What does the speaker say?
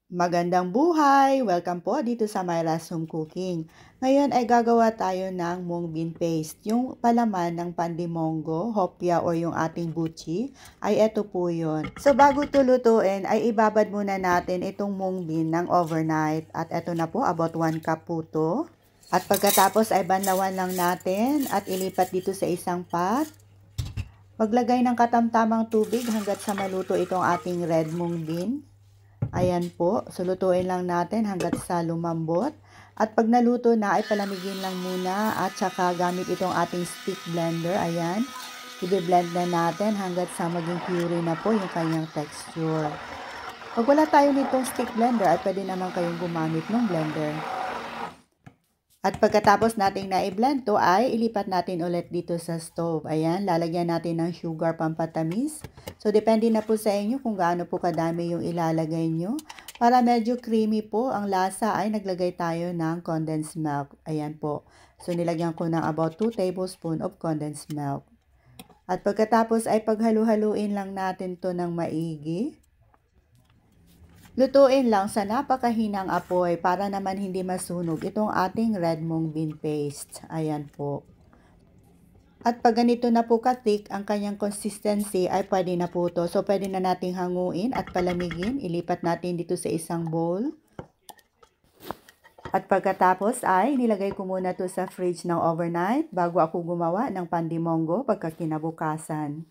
Magandang buhay! Welcome po dito sa Myra's Home Cooking. Ngayon ay gagawa tayo ng mung bean paste. Yung palaman ng pandimongo, hopya o yung ating buchi, ay eto po yun. So bago ito lutuin, ay ibabad muna natin itong mung bean ng overnight. At eto na po, about 1 cup po to. At pagkatapos ay banlawan lang natin at ilipat dito sa isang pot. Maglagay ng katamtamang tubig hanggat sa maluto itong ating red mung bean. Ayan po, sulutuin lang natin hanggat sa lumambot. At pag naluto na ay palamigin lang muna at saka gamit itong ating stick blender. Ayan, i-blend na natin hanggat sa maging puree na po yung kanyang texture. Pag wala tayo nitong stick blender ay pwede naman kayong gumamit ng blender. At pagkatapos nating na-blend to ay ilipat natin ulit dito sa stove. Ayan, lalagyan natin ng sugar pampatamis. So, depende na po sa inyo kung gaano po kadami yung ilalagay nyo. Para medyo creamy po ang lasa ay naglagay tayo ng condensed milk. Ayan po. So, nilagyan ko ng about 2 tablespoons of condensed milk. At pagkatapos ay paghalu-haluin lang natin to ng maigi. Lutuin lang sa napakahinang apoy para naman hindi masunog itong ating red mung bean paste. Ayan po. At pag ganito na po ka-thick ang kanyang consistency ay pwede na po to. So pwede na nating hanguin at palamigin. Ilipat natin dito sa isang bowl. At pagkatapos ay nilagay ko muna to sa fridge ng overnight bago ako gumawa ng pandimongo pagka kinabukasan.